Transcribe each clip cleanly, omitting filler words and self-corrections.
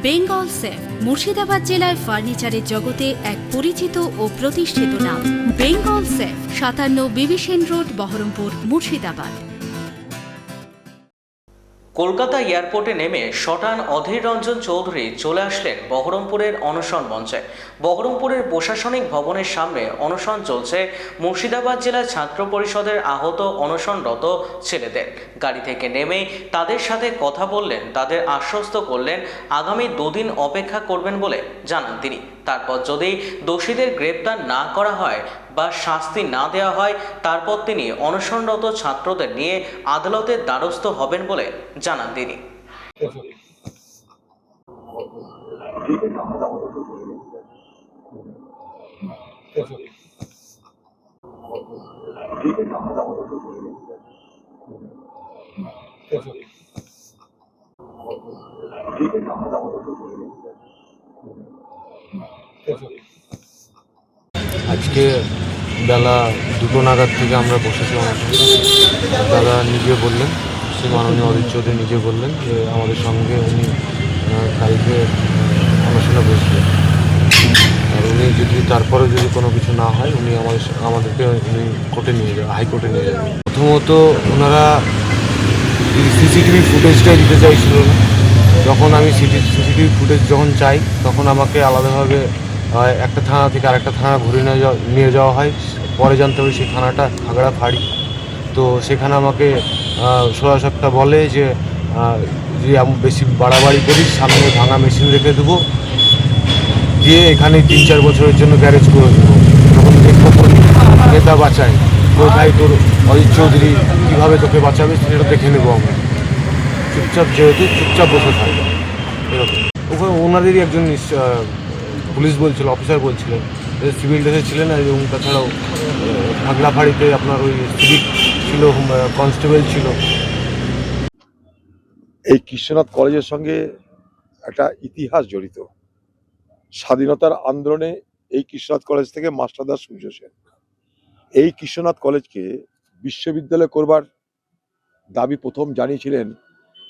Bengal safe Murshidabad জেলায় ফার্নিচারের জগতে এক পরিচিত ও প্রতিষ্ঠিত নাম। বেঙ্গল সেফ 57 বিবি সেন রোড, বহরমপুর, মুর্শিদাবাদ। কলকাতা এয়ারপোর্টে নেমে শটান অধীর রঞ্জন চৌধুরী চলে আসলেন বহরমপুরের অনশন মঞ্চে। বহরমপুরের প্রশাসনিক ভবনের সামনে অনশন চলছে মুর্শিদাবাদ জেলা ছাত্র পরিষদের আহত অনশনরত ছেলেদের। গাড়ি থেকে নেমে তাদের সাথে কথা বললেন, তাদের আশ্বস্ত করলেন আগামী 2 দিন অপেক্ষা করবেন বলে জানান তিনি। তারপর যদি দোষীদের গ্রেপ্তার না করা হয় বা শাস্তি না দেওয়া হয়, তারপর তিনি অনশনরত ছাত্রদের নিয়ে আদালতের দ্বারস্থ হবেন বলে জানান তিনি। আজকে বেলা 2টো নাগাদ থেকে আমরা বসেছিলাম। দাদা নিজে বললেন, শ্রী মাননীয় অধীর চৌধুরী নিজে বললেন যে আমাদের সঙ্গে উনি কালকে অনশনে বসবেন, আর উনি যদি তারপরে যদি কোনো কিছু না হয় উনি আমাদেরকে উনি কোর্টে নিয়ে যাবেন, হাইকোর্টে নিয়ে যাবেন। প্রথমত ওনারা সিসিটিভি ফুটেজটাই দিতে চাইছিল না। যখন আমি সিসিটিভি ফুটেজ যখন চাই তখন আমাকে আলাদাভাবে একটা থানা থেকে আরেকটা থানা ঘুরে নিয়ে যাওয়া হয়। পরে জানতে হবে সেই থানাটা খাগড়াছড়ি। তো সেখানে আমাকে সোজাসাপটা বলে যে বেশি বাড়াবাড়ি করিস, সামনে ভাঙা মেশিন রেখে দেবো, দিয়ে এখানে 3-4 বছরের জন্য গ্যারেজ করে দেবো। তখন দেখবো নেতা বাঁচায়, কোথায় তোর অধীর চৌধুরী কীভাবে তোকে বাঁচাবে সেটা দেখে নেবো আমরা। চুপচাপ যেহেতু চুপচাপ বসে থাকবে এরকম। ওখানে ওনাদেরই একজন পুলিশ বলছিল, অফিসার বলছিলেন, সিভিল ড্রেসে ছিলেন, এবং তাছাড়াও খাগড়াছড়িতে আপনার ওই সিভিক ছিল, কনস্টেবল ছিল। এই কৃষ্ণনাথ কলেজের সঙ্গে একটা ইতিহাস জড়িত। স্বাধীনতার আন্দোলনে এই কৃষ্ণনাথ কলেজ থেকে মাস্টারদা সূর্য সেন এই কৃষ্ণনাথ কলেজকে বিশ্ববিদ্যালয় করবার দাবি প্রথম জানিয়েছিলেন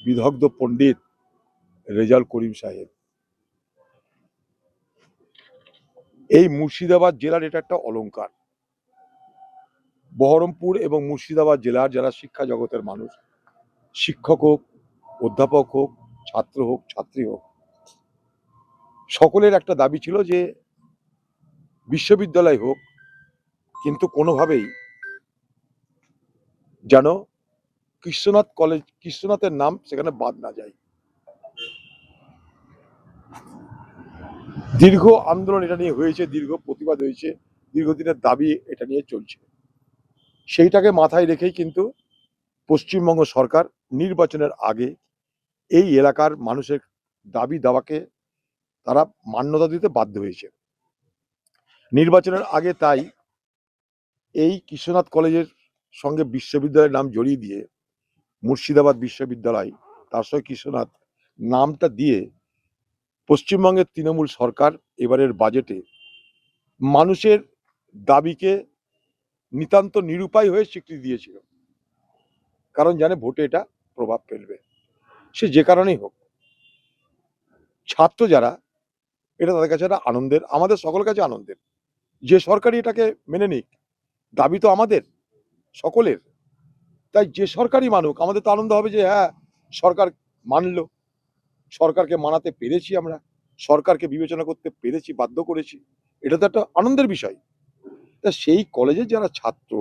বিদগ্ধ পণ্ডিত রেজাউল করিম সাহেব। এই মুর্শিদাবাদ জেলার এটা একটা অলংকার। বহরমপুর এবং মুর্শিদাবাদ জেলার যারা শিক্ষা জগতের মানুষ, শিক্ষক হোক, অধ্যাপক হোক, ছাত্র হোক, ছাত্রী হোক, সকলের একটা দাবি ছিল যে বিশ্ববিদ্যালয় হোক, কিন্তু কোনোভাবেই যেন কৃষ্ণনাথ কলেজ, কৃষ্ণনাথের নাম সেখানে বাদ না যায়। দীর্ঘ আন্দোলন এটা নিয়ে হয়েছে, দীর্ঘ প্রতিবাদ হয়েছে, দীর্ঘদিনের দাবি এটা নিয়ে চলছে। সেইটাকে মাথায় রেখেই কিন্তু পশ্চিমবঙ্গ সরকার নির্বাচনের আগে এই এলাকার মানুষের দাবি দাওয়াকে তারা মান্যতা দিতে বাধ্য হয়েছে। নির্বাচনের আগে তাই এই কৃষ্ণনাথ কলেজের সঙ্গে বিশ্ববিদ্যালয়ের নাম জড়িয়ে দিয়ে মুর্শিদাবাদ বিশ্ববিদ্যালয়, তার সঙ্গে কৃষ্ণনাথ নামটা দিয়ে পশ্চিমবঙ্গের তৃণমূল সরকার এবারের বাজেটে মানুষের দাবিকে নিতান্ত নিরুপায় হয়ে স্বীকৃতি দিয়েছিল, কারণ জানে ভোটে এটা প্রভাব ফেলবে। সে যে কারণেই হোক, ছাত্র যারা, এটা তাদের কাছে একটা আনন্দের, আমাদের সকলের কাছে আনন্দের। যে সরকারই এটাকে মেনে নিক, দাবি তো আমাদের সকলের। তাই যে সরকারই মানুক, আমাদের তো আনন্দ হবে যে হ্যাঁ সরকার মানলো, সরকারকে মানাতে পেরেছি, আমরা সরকারকে বিবেচনা করতে পেরেছি, বাধ্য করেছি, এটা তো একটা আনন্দের বিষয়। তা সেই কলেজের যারা ছাত্র,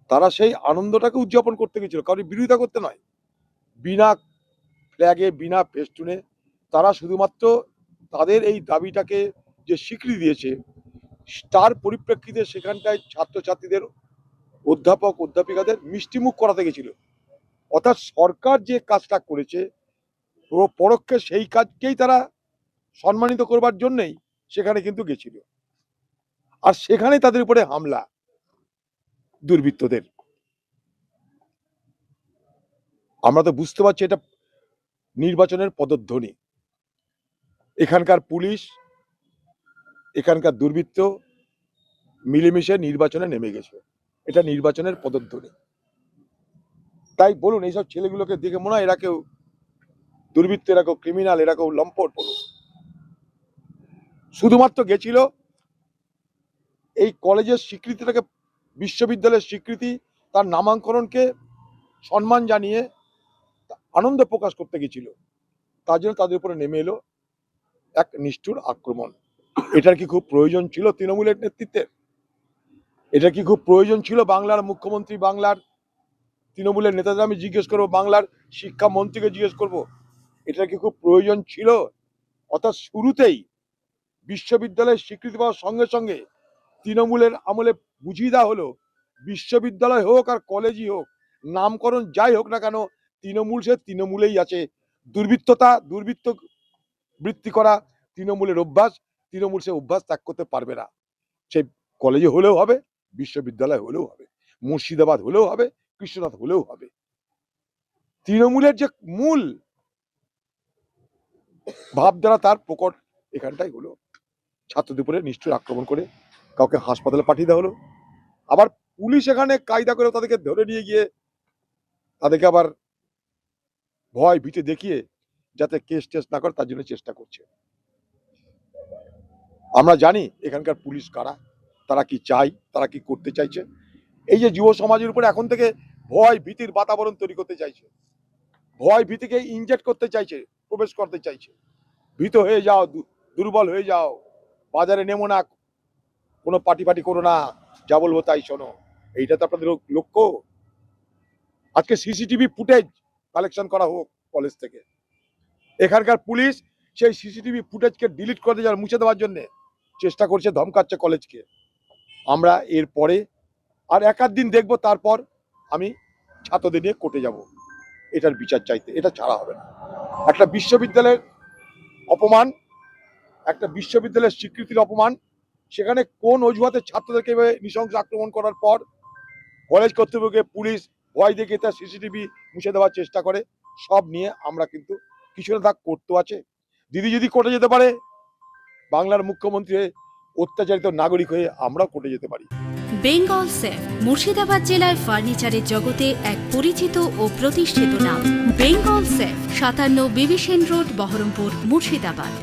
তারা সেই আনন্দটাকে উদযাপন করতে গেছিল, কারণ বিরোধিতা করতে নয়। বিনা ফ্ল্যাগে, বিনা ফেস্টুনে তারা শুধুমাত্র তাদের এই দাবিটাকে যে স্বীকৃতি দিয়েছে, তার পরিপ্রেক্ষিতে সেখানটায় ছাত্রছাত্রীদের, অধ্যাপক অধ্যাপিকাদের মিষ্টিমুখ করাতে গেছিল। অর্থাৎ সরকার যে কাজটা করেছে পরোক্ষে সেই কাজকেই তারা সম্মানিত করবার জন্যই সেখানে কিন্তু গেছিল। আর সেখানে তাদের উপরে হামলা দুর্বৃত্তদের। আমরা তো বুঝতে পারছি এটা নির্বাচনের পদধ্বনি। এখানকার পুলিশ, এখানকার দুর্বৃত্ত মিলেমিশে নির্বাচনে নেমে গেছে, এটা নির্বাচনের পদধ্বনি। তাই বলুন, এইসব ছেলেগুলোকে দেখে মনে হয় এরা কেউ দুর্বৃত্ত, এরা কেউ ক্রিমিনাল, এরা কেউ লম্পট বলুন। শুধুমাত্র গেছিল এই কলেজের স্বীকৃতিটাকে, বিশ্ববিদ্যালয়ের স্বীকৃতি, তার নামাঙ্কনকে সম্মান জানিয়ে আনন্দ প্রকাশ করতে গেছিল। তার জন্য তাদের উপরে নেমে এলো এক নিষ্ঠুর আক্রমণ। এটার কি খুব প্রয়োজন ছিল তৃণমূলের নেতৃত্বের? এটা কি খুব প্রয়োজন ছিল বাংলার মুখ্যমন্ত্রী, বাংলার তৃণমূলের নেতাদের আমি জিজ্ঞেস করবো, বাংলার শিক্ষামন্ত্রীকে জিজ্ঞেস করব, এটা কি খুব প্রয়োজন ছিল? অর্থাৎ শুরুতেই বিশ্ববিদ্যালয়ের স্বীকৃতি পাওয়ার সঙ্গে সঙ্গে তৃণমূলের আমলে বুঝিয়ে দেওয়া হলো, বিশ্ববিদ্যালয় হোক আর কলেজই হোক, নামকরণ যাই হোক না কেন, তৃণমূল সে তৃণমূলেই আছে। দুর্বৃত্ত বৃত্তি করা তৃণমূলের অভ্যাস, তৃণমূল সে অভ্যাস ত্যাগ করতে পারবে না। সে কলেজে হলেও হবে, বিশ্ববিদ্যালয় হলেও হবে, মুর্শিদাবাদ হলেও হবে, কৃষ্ণনাথ হলেও হবে। তৃণমূলের যে মূল ভাবধারা তার প্রকট এখানটাই হলো। ছাত্রদের উপরে নিষ্ঠুর আক্রমণ করে কাউকে হাসপাতালে পাঠিয়ে দেওয়া হলো। আবার পুলিশ এখানে কায়দা করে তাদেরকে ধরে নিয়ে গিয়ে তাদেরকে আবার ভয় ভীতি দেখিয়ে যাতে কেস টেস না করে তার জন্য চেষ্টা করছে। আমরা জানি এখানকার পুলিশ কারা, তারা কি চাই, তারা কি করতে চাইছে। এই যে যুব সমাজের উপরে এখন থেকে ভয় ভীতির বাতাবরণ তৈরি করতে চাইছে, ভয় ভীতিকে ইনজেক্ট করতে চাইছে, প্রবেশ করতে চাইছে। ভীত হয়ে যাও, দুর্বল হয়ে যাও, বাজারে নেমো না, কোনো পার্টি করো না, যা বলবো তাই শোনো। এইটা তো আপনাদের লক্ষ্য। আজকে সিসিটিভি ফুটেজ কালেকশন করা হোক কলেজ থেকে। এখানকার পুলিশ সেই সিসিটিভি ফুটেজকে ডিলিট করে দেওয়ার, মুছে দেওয়ার জন্য চেষ্টা করছে, ধমকাচ্ছে কলেজকে। আমরা এরপরে আর এক আধ দিন দেখবো, তারপর আমি ছাত্রদের নিয়ে কোর্টে যাব এটার বিচার চাইতে। এটা ছাড়া হবে না। একটা বিশ্ববিদ্যালয়ের অপমান, একটা বিশ্ববিদ্যালয়ের স্বীকৃতির অপমান, সেখানে কোন অজুহাতে ছাত্রদেরকে নৃশংস আক্রমণ করার পর কলেজ কর্তৃপক্ষকে পুলিশ ভয় দেখিয়ে তার সিসিটিভি মুছে দেওয়ার চেষ্টা করে। সব নিয়ে আমরা কিন্তু কিছু না থাক করতে আছে। দিদি যদি কোর্টে যেতে পারে, বাংলার মুখ্যমন্ত্রী হয়ে, অত্যাচারিত নাগরিক হয়ে আমরাও কোর্টে যেতে পারি। বেঙ্গল সেফ মুর্শিদাবাদ জেলায় ফার্নিচারের জগতে এক পরিচিত ও প্রতিষ্ঠিত নাম। Bengal safe 57 Bibhishan road, Baharampur, Murshidabad.